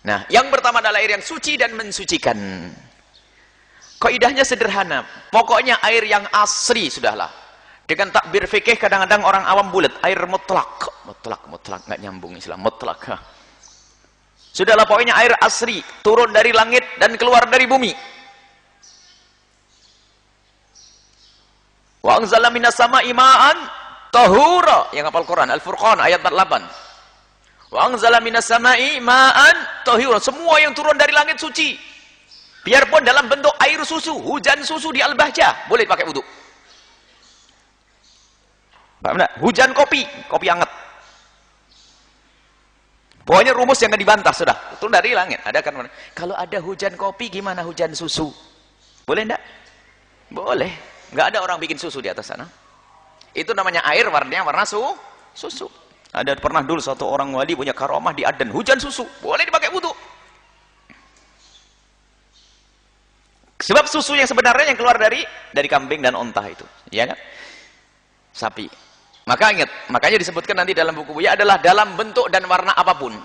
Nah, yang pertama adalah air yang suci dan mensucikan. Kaidahnya sederhana. Pokoknya air yang asli sudahlah. Dengan takbir fikih kadang-kadang orang awam bulat. Air mutlak. Mutlak. Nggak nyambung istilah. Mutlak. Sudahlah pokoknya air asli. Turun dari langit dan keluar dari bumi. Wa anzala minas sama'i ma'an tahura. Yang hafal Quran. Al-Furqan ayat 48. Wa anzala minas sama'i ma'an tahura. Semua yang turun dari langit suci. Biarpun dalam bentuk air susu, hujan susu di Al-Bahjah, boleh pakai wudu. Paham enggak? Hujan kopi hangat. Pokoknya rumus yang dibantah sudah. Turun dari langit. Ada kan? Kalau ada hujan kopi gimana hujan susu? Boleh enggak? Boleh. Enggak ada orang bikin susu di atas sana. Itu namanya air warnanya warna susu. Ada pernah dulu satu orang wali punya karomah di Aden, hujan susu, boleh dipakai wudu. Sebab susu yang sebenarnya yang keluar dari kambing dan onta itu, ya kan? Sapi. Maka ingat, makanya disebutkan nanti dalam buku Buya adalah dalam bentuk dan warna apapun.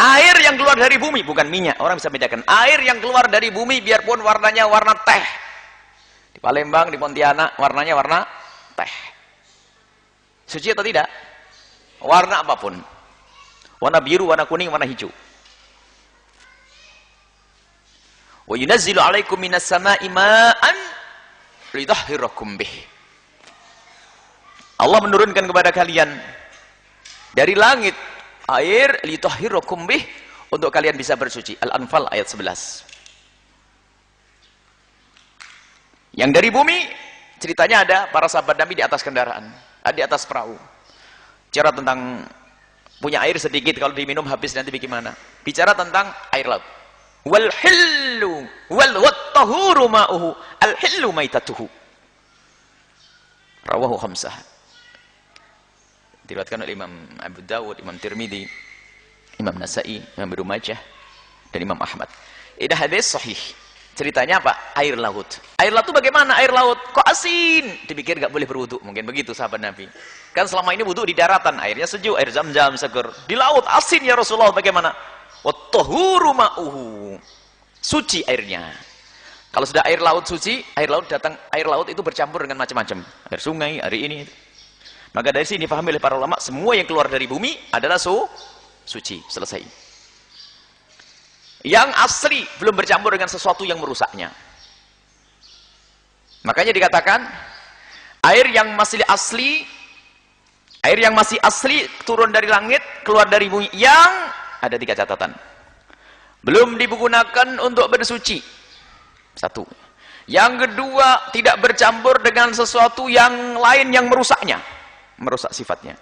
Air yang keluar dari bumi, bukan minyak, orang bisa bedakan. Air yang keluar dari bumi biarpun warnanya warna teh. Di Palembang, di Pontianak, warnanya warna teh. Suci atau tidak? Warna apapun. Warna biru, warna kuning, warna hijau. Wa yunazzilu 'alaikum minas sama'i ma'an litahhirakum bih. Allah menurunkan kepada kalian dari langit air litahhirakum bih untuk kalian bisa bersuci. Al-Anfal ayat 11. Yang dari bumi ceritanya ada para sahabat Nabi di atas kendaraan. Di atas perahu. Bicara tentang punya air sedikit, kalau diminum habis nanti bagaimana? Bicara tentang air laut. Wal hillu wal wattahuru ma'uhu al hillu maitatuhu. Rawahu khamsah. Diriwayatkan oleh Imam Abu Dawud, Imam Tirmidzi, Imam Nasa'i, Imam Ibnu Majah dan Imam Ahmad. Ini hadis sahih. Ceritanya apa? Air laut. Air laut itu bagaimana air laut? Kok asin? Dipikir nggak boleh berwudu. Mungkin begitu sahabat Nabi. Kan selama ini wudu di daratan, airnya sejuk, air zam-zam seger. Di laut asin ya Rasulullah, bagaimana? Wattahuru ma'uhu. Suci airnya. Kalau sudah air laut suci, air laut itu bercampur dengan macam-macam. Air sungai, air ini. Maka dari sini dipahami oleh para ulama, semua yang keluar dari bumi adalah suci. Selesai. Yang asli belum bercampur dengan sesuatu yang merusaknya. Makanya dikatakan air yang masih asli turun dari langit, keluar dari bumi yang ada 3 catatan. Belum digunakan untuk bersuci. 1. Yang kedua, tidak bercampur dengan sesuatu yang lain yang merusaknya, merusak sifatnya.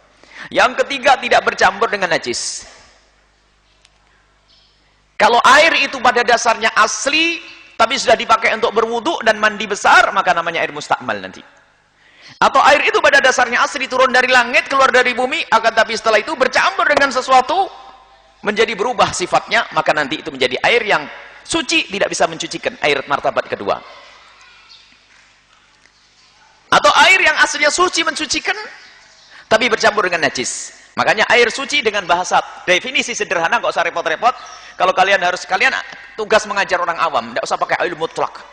Yang ketiga, tidak bercampur dengan najis. Kalau air itu pada dasarnya asli, tapi sudah dipakai untuk berwudu dan mandi besar, maka namanya air mustakmal nanti. Atau air itu pada dasarnya asli, turun dari langit, keluar dari bumi, akan tapi setelah itu bercampur dengan sesuatu, menjadi berubah sifatnya, maka nanti itu menjadi air yang suci, tidak bisa mencucikan, air martabat kedua. Atau air yang aslinya suci mencucikan, tapi bercampur dengan najis. Makanya air suci dengan bahasa definisi sederhana, nggak usah repot-repot. Kalau kalian tugas mengajar orang awam, nggak usah pakai air mutlak.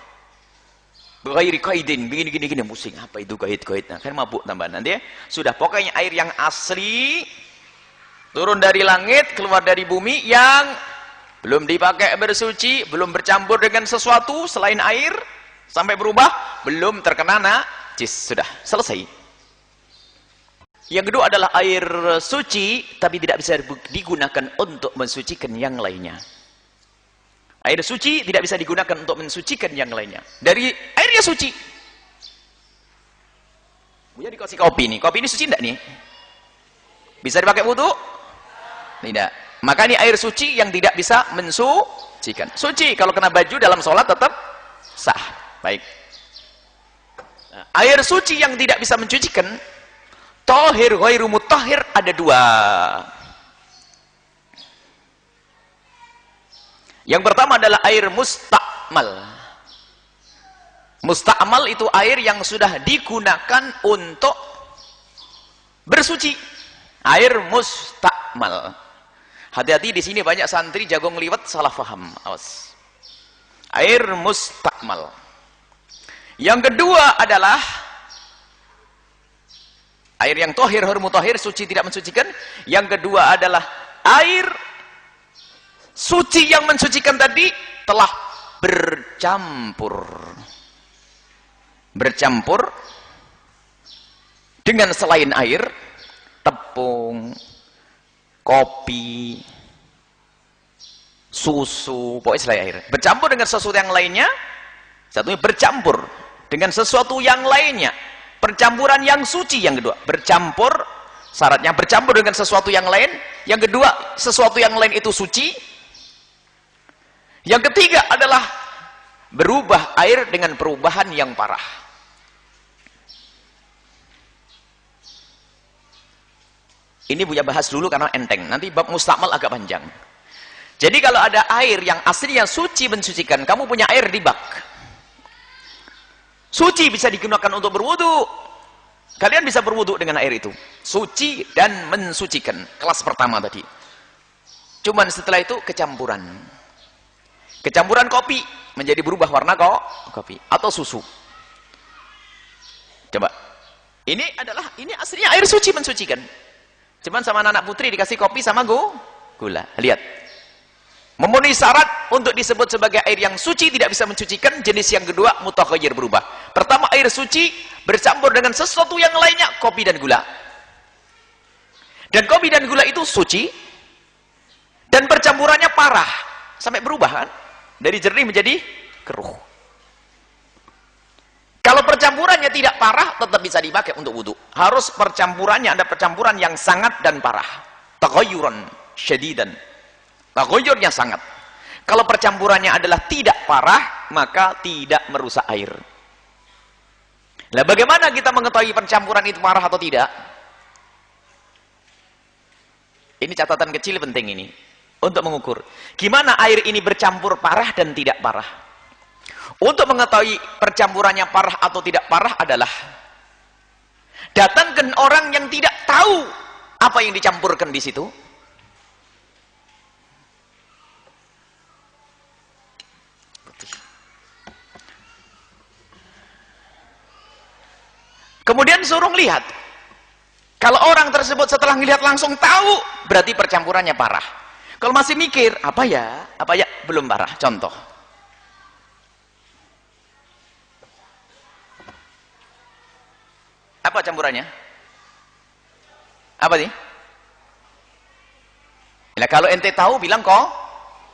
Ghairi qaidin, begini musing. Apa itu qaid? Nah, kan mabuk tambahan nanti ya. Sudah, pokoknya air yang asli turun dari langit, keluar dari bumi, yang belum dipakai bersuci, belum bercampur dengan sesuatu selain air sampai berubah, belum terkena najis. Sudah, selesai. Yang kedua adalah air suci, tapi tidak bisa digunakan untuk mensucikan yang lainnya. Air suci tidak bisa digunakan untuk mensucikan yang lainnya. Dari airnya suci. Buya dikasih kopi nih. Kopi ini suci enggak nih? Bisa dipakai wudu? Tidak. Maka ini air suci yang tidak bisa mensucikan. Suci, kalau kena baju dalam sholat tetap sah. Baik. Nah, air suci yang tidak bisa mencucikan, Tohir, ghairu mutahhir, ada 2. Yang pertama adalah air mustakmal. Mustakmal itu air yang sudah digunakan untuk bersuci. Air mustakmal. Hati-hati, di sini banyak santri jago ngeliwat, salah faham. Awas. Air mustakmal. Yang kedua adalah air yang tohir, mutahhir, suci tidak mensucikan. Yang kedua adalah air suci yang mensucikan tadi telah bercampur dengan selain air, tepung, kopi, susu, pokoknya selain air. Bercampur dengan sesuatu yang lainnya. Satunya bercampur dengan sesuatu yang lainnya. Percampuran yang suci yang kedua. Bercampur, syaratnya bercampur dengan sesuatu yang lain. Yang kedua, sesuatu yang lain itu suci. Yang ketiga adalah berubah air dengan perubahan yang parah. Ini Buya bahas dulu karena enteng. Nanti bab mustakmal agak panjang. Jadi kalau ada air yang aslinya suci mensucikan, kamu punya air di bak. Suci bisa digunakan untuk berwudu. Kalian bisa berwudu dengan air itu. Suci dan mensucikan. Kelas pertama tadi. Cuman setelah itu kecampuran. Kecampuran kopi menjadi berubah warna kopi atau susu. Coba. Ini aslinya air suci mensucikan. Cuman sama anak putri dikasih kopi sama gula. Lihat. Memenuhi syarat untuk disebut sebagai air yang suci tidak bisa mensucikan. Jenis yang kedua mutaghayyir, berubah. Pertama air suci bercampur dengan sesuatu yang lainnya, kopi dan gula. Dan kopi dan gula itu suci dan percampurannya parah sampai berubah kan? Dari jernih menjadi keruh. Kalau percampurannya tidak parah, tetap bisa dipakai untuk wudhu. Harus percampurannya ada percampuran yang sangat dan parah. Taghayyuran syadidan. Taghayyurnya sangat. Kalau percampurannya adalah tidak parah, maka tidak merusak air. Nah, bagaimana kita mengetahui percampuran itu parah atau tidak? Ini catatan kecil penting ini. Untuk mengukur. Gimana air ini bercampur parah dan tidak parah? Untuk mengetahui percampurannya parah atau tidak parah adalah datangkan orang yang tidak tahu apa yang dicampurkan di situ. Kemudian suruh lihat. Kalau orang tersebut setelah melihat langsung tahu, berarti percampurannya parah. Kalau masih mikir, apa ya, belum parah. Contoh. Apa campurannya? Apa sih? Nah, kalau ente tahu bilang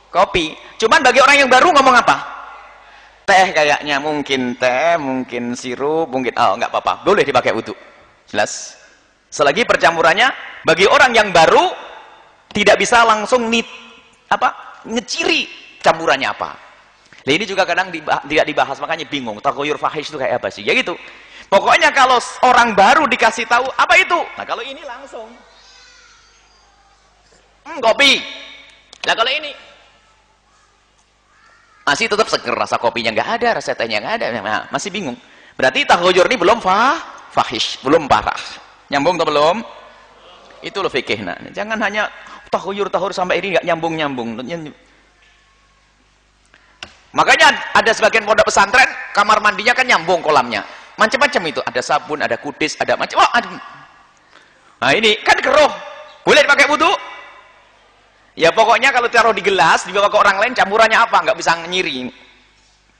kopi. Cuman bagi orang yang baru ngomong apa? Teh kayaknya, mungkin teh, mungkin sirup, mungkin nggak apa-apa. Boleh dipakai wudu. Jelas. Selagi percampurannya bagi orang yang baru tidak bisa langsung ngeciri campurannya apa. Nah, ini juga kadang tidak dibahas, makanya bingung. Taghayyur fahish itu kayak apa sih? Ya gitu. Pokoknya kalau orang baru dikasih tahu apa itu. Nah, kalau ini langsung kopi. Nah, kalau ini masih tetap seger, rasa kopinya nggak ada, rasa tehnya nggak ada. Nah, masih bingung. Berarti taghayyur ini belum fahish, belum parah. Nyambung atau belum? Itu loh fikih. Nah, jangan hanya taghayyur sampai ini nggak nyambung. Makanya ada sebagian pondok pesantren kamar mandinya kan nyambung kolamnya. Macam-macam itu, ada sabun, ada kudis, ada macam. Nah, ini kan keruh. Boleh dipakai wudu? Ya pokoknya kalau taruh di gelas, dibawa ke orang lain, campurannya apa? Nggak bisa nyiri.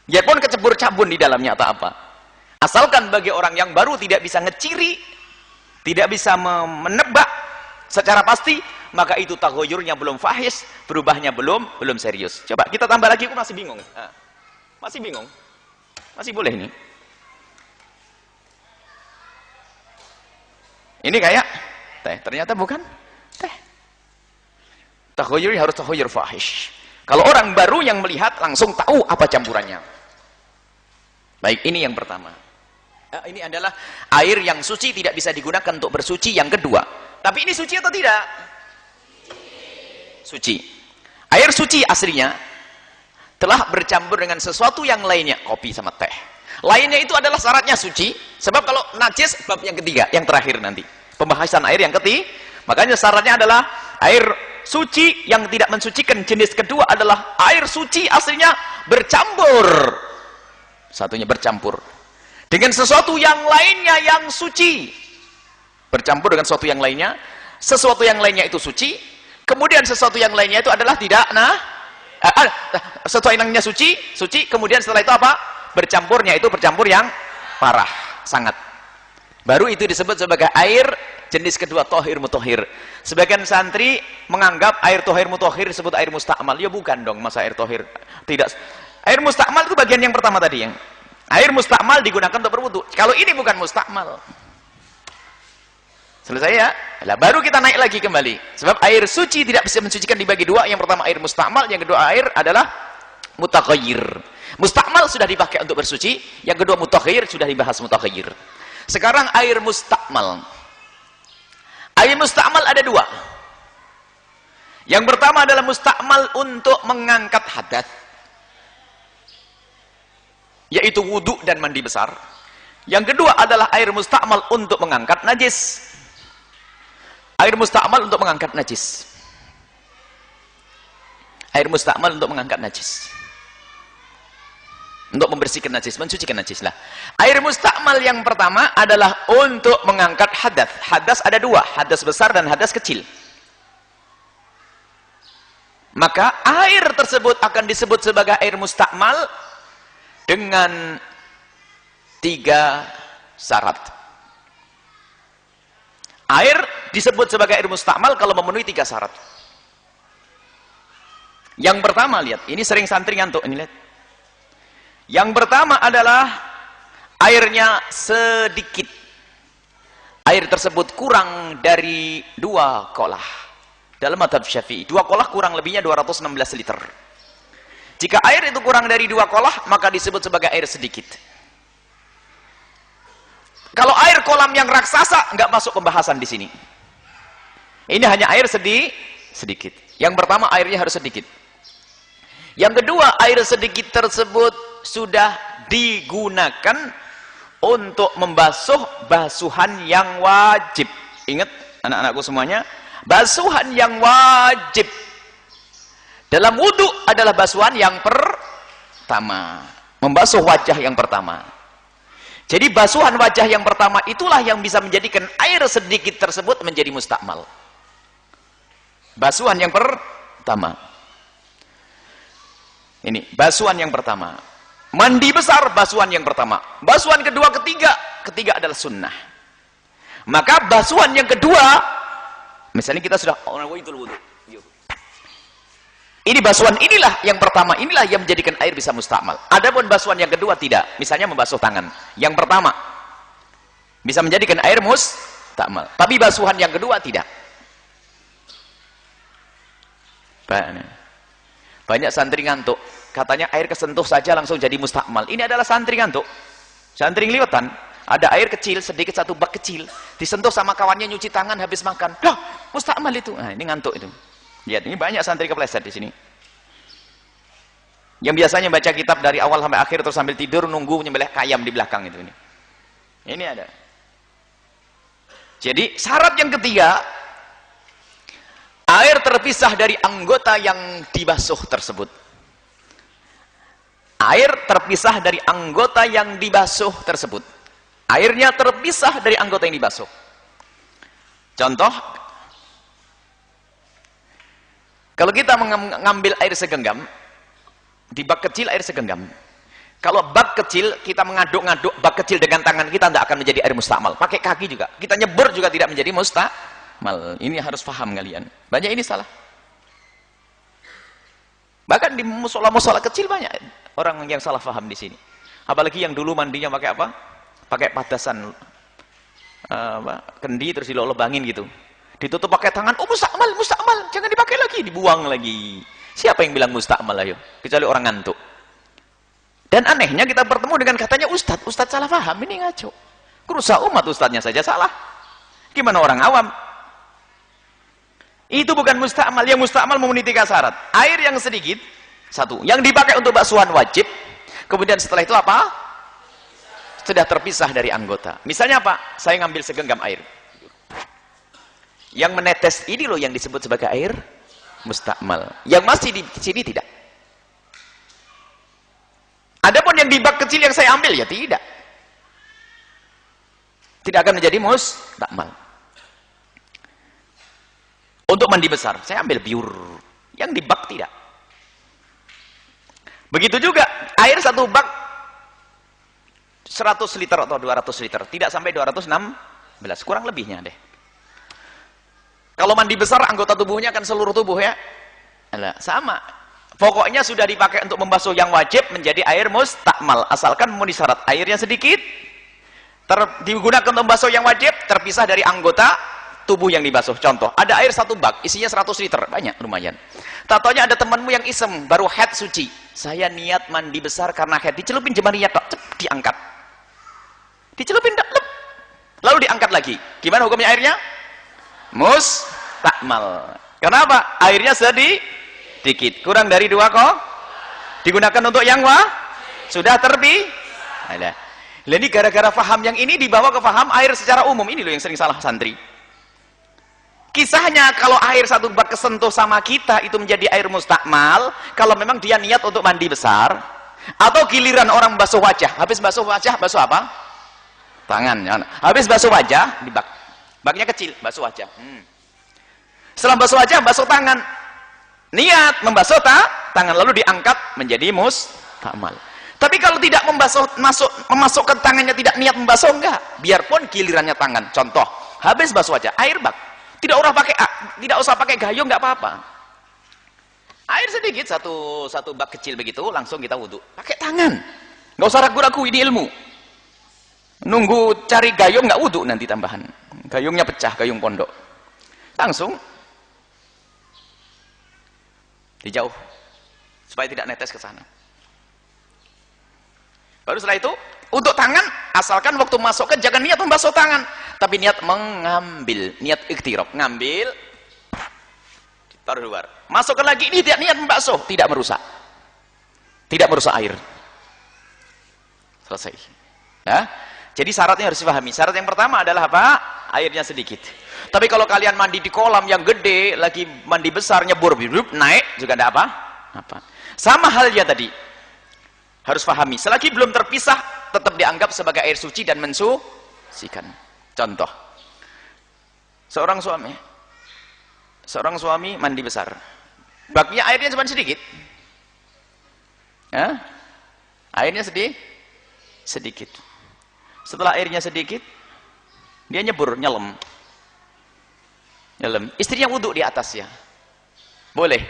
Ya pun kecebur sabun di dalamnya atau apa. Asalkan bagi orang yang baru tidak bisa ngeciri, tidak bisa menebak secara pasti, maka itu taghayyurnya belum fahish, berubahnya belum serius. Coba kita tambah lagi, aku masih bingung. Masih bingung? Masih boleh ini? Ini kayak teh, ternyata bukan teh. Taghayyur harus taghayyur fahish. Kalau orang baru yang melihat langsung tahu apa campurannya. Baik, ini yang pertama. Ini adalah air yang suci tidak bisa digunakan untuk bersuci. Yang kedua, tapi ini suci atau tidak? Suci. Air suci aslinya telah bercampur dengan sesuatu yang lainnya, kopi sama teh. Lainnya itu adalah syaratnya suci. Sebab kalau najis, bab yang ketiga, yang terakhir nanti. Pembahasan air yang ketiga. Makanya syaratnya adalah air suci yang tidak mensucikan. Jenis kedua adalah air suci aslinya bercampur. Satunya bercampur dengan sesuatu yang lainnya yang suci. Bercampur dengan sesuatu yang lainnya. Sesuatu yang lainnya itu suci. Kemudian sesuatu yang lainnya itu adalah tidak, sesuatu yang lainnya suci. Kemudian setelah itu apa? Bercampurnya itu bercampur yang parah, sangat. Baru itu disebut sebagai air jenis kedua, tohir mutohir. Sebagian santri menganggap air tohir mutohir disebut air mustakmal. Ya bukan dong, masa air tohir. Tidak. Air mustakmal itu bagian yang pertama tadi. Yang air mustakmal digunakan untuk berwudu. Kalau ini bukan mustakmal. Selesai ya? Nah, baru kita naik lagi kembali. Sebab air suci tidak bisa mensucikan dibagi dua. Yang pertama air mustakmal, yang kedua air adalah mutaghayyir. Mustakmal sudah dipakai untuk bersuci, yang kedua mutaghayyir sudah dibahas mutaghayyir. Sekarang air mustakmal. Air mustakmal ada dua. Yang pertama adalah mustakmal untuk mengangkat hadas, yaitu wudu dan mandi besar. Yang kedua adalah air mustakmal untuk mengangkat najis. Air mustakmal untuk mengangkat najis. Air mustakmal untuk mengangkat najis. Untuk membersihkan najis, mensucikan najis lah. Air mustakmal yang pertama adalah untuk mengangkat hadas. Hadas ada dua, hadas besar dan hadas kecil. Maka air tersebut akan disebut sebagai air mustakmal dengan 3 syarat. Air disebut sebagai air mustakmal kalau memenuhi 3 syarat. Yang pertama, lihat, ini sering santri ngantuk, ini lihat. Yang pertama adalah airnya sedikit. Air tersebut kurang dari 2 kolah. Dalam mazhab Syafi'i, 2 kolah kurang lebihnya 216 liter. Jika air itu kurang dari 2 kolah, maka disebut sebagai air sedikit. Kalau air kolam yang raksasa, nggak masuk pembahasan di sini. Ini hanya air sedikit. Yang pertama, airnya harus sedikit. Yang kedua, air sedikit tersebut sudah digunakan untuk membasuh basuhan yang wajib. Ingat, anak-anakku semuanya, basuhan yang wajib dalam wudu adalah basuhan yang pertama. Membasuh wajah yang pertama. Jadi basuhan wajah yang pertama itulah yang bisa menjadikan air sedikit tersebut menjadi mustakmal. Basuhan yang pertama. Ini basuhan yang pertama. Mandi besar, basuhan yang pertama. Basuhan kedua, ketiga adalah sunnah. Maka basuhan yang kedua, misalnya kita sudah ini basuhan inilah yang pertama, inilah yang menjadikan air bisa mustakmal. Adapun basuhan yang kedua tidak. Misalnya membasuh tangan. Yang pertama bisa menjadikan air mustakmal. Tapi basuhan yang kedua tidak. Banyak santri ngantuk. Katanya air kesentuh saja langsung jadi mustakmal. Ini adalah santri ngantuk. Santri ngeliwatan. Ada air kecil, sedikit, 1 bak kecil. Disentuh sama kawannya nyuci tangan habis makan. Loh, mustakmal itu. Nah, ini ngantuk itu. Lihat, ini banyak santri kepleset di sini. Yang biasanya baca kitab dari awal sampai akhir terus sambil tidur nunggu nyembelih ayam di belakang itu ini. Ini ada. Jadi syarat yang ketiga, air terpisah dari anggota yang dibasuh tersebut. Air terpisah dari anggota yang dibasuh tersebut. Airnya terpisah dari anggota yang dibasuh. Contoh, kalau kita mengambil air segenggam, di bak kecil air segenggam. Kalau bak kecil, kita mengaduk-ngaduk bak kecil dengan tangan kita, tidak akan menjadi air mustakmal. Pakai kaki juga. Kita nyebur juga tidak menjadi mustakmal. Ini harus paham kalian. Banyak ini salah. Bahkan di musola-musola kecil banyak orang yang salah paham di sini. Apalagi yang dulu mandinya pakai apa? Pakai padasan kendi terus dilolobangin gitu. Ditutup pakai tangan, oh mustakmal, jangan dipakai lagi, dibuang lagi. Siapa yang bilang mustakmal ayo? Kecuali orang ngantuk. Dan anehnya kita bertemu dengan katanya Ustadz salah paham, ini ngaco. Kerusak umat ustadznya saja salah. Gimana orang awam? Itu bukan mustakmal, yang mustakmal memenuhi 3 syarat. Air yang sedikit, 1, yang dipakai untuk basuhan wajib, kemudian setelah itu apa? Sudah terpisah dari anggota. Misalnya apa? Saya ngambil segenggam air. Yang menetes ini loh yang disebut sebagai air mustakmal. Yang masih di sini tidak. Adapun yang di bak kecil yang saya ambil, ya tidak. Tidak akan menjadi mustakmal. Untuk mandi besar, saya ambil biur. Yang di bak tidak. Begitu juga, air satu bak 100 liter atau 200 liter. Tidak sampai 216, kurang lebihnya deh. Kalau mandi besar, anggota tubuhnya kan seluruh tubuh ya. Alah, sama. Pokoknya sudah dipakai untuk membasuh yang wajib menjadi air mustakmal. Asalkan memenuhi syarat. Airnya sedikit, digunakan untuk membasuh yang wajib, terpisah dari anggota tubuh yang dibasuh. Contoh, ada air satu bak, isinya 100 liter. Banyak, lumayan. Tatonya ada temanmu yang iseng, baru haid suci. Saya niat mandi besar karena haid. Dicelupin jemarinya, diangkat. Dicelupin, lalu diangkat lagi. Gimana hukumnya airnya? Mustakmal. Kenapa? Airnya sedikit, kurang dari 2 kok. Digunakan untuk yang sudah Alah. Ini gara-gara faham yang ini dibawa ke faham air secara umum. Ini loh yang sering salah santri. Kisahnya kalau air satu bak kesentuh sama kita itu menjadi air mustakmal kalau memang dia niat untuk mandi besar, atau giliran orang basuh wajah. Habis basuh wajah, basuh apa? Tangan. Habis basuh wajah di bak. Baknya kecil, basuh wajah. Setelah basuh wajah, basuh tangan. Niat membasuh tangan lalu diangkat menjadi mustakmal. Tapi kalau tidak memasukkan tangannya, tidak niat membasuh, enggak. Biarpun gilirannya tangan. Contoh, habis basuh wajah, air bak. Tidak usah pakai gayung, enggak apa-apa. Air sedikit, satu bak kecil begitu, langsung kita wudhu. Pakai tangan. Enggak usah ragu-ragu, ini ilmu. Nunggu cari gayung enggak wudhu nanti tambahan. Gayungnya pecah, gayung pondok. Langsung dijauh supaya tidak netes ke sana. Baru setelah itu untuk tangan, asalkan waktu masuk ke jangan niat membasuh tangan, tapi niat mengambil, niat ikhtirab, ngambil, taruh luar, masukkan lagi, ini tidak niat membasuh, tidak merusak air. Selesai. Ya. Jadi syaratnya harus dipahami. Syarat yang pertama adalah apa? Airnya sedikit. Tapi kalau kalian mandi di kolam yang gede, lagi mandi besar, nyebur, naik, juga tidak apa. Sama halnya tadi. Harus pahami. Selagi belum terpisah, tetap dianggap sebagai air suci dan mensucikan. Contoh. Seorang suami mandi besar. Baknya airnya cuma sedikit. Ya? Airnya sedikit. Setelah airnya sedikit, dia nyebur, nyelam. Istrinya wudhu di atasnya. Boleh.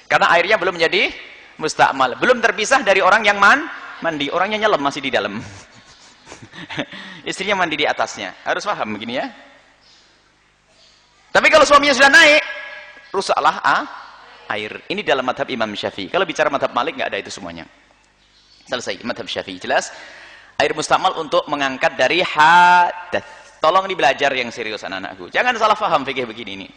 Karena airnya belum menjadi mustakmal. Belum terpisah dari orang yang mandi. Orangnya nyelam masih di dalam. Istrinya mandi di atasnya. Harus paham begini ya. Tapi kalau suaminya sudah naik, rusaklah air. Ini dalam madhab Imam Syafi'i. Kalau bicara madhab Malik, nggak ada itu semuanya. Selesai. Madhab Syafi'i. Jelas? Air mustakmal untuk mengangkat dari hadas. Tolong dibelajar yang serius anak-anakku. Jangan salah paham fikih begini ini.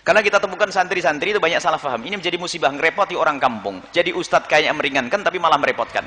Karena kita temukan santri-santri itu banyak salah paham. Ini menjadi musibah, ngerepoti orang kampung. Jadi ustadz kayaknya meringankan tapi malah merepotkan.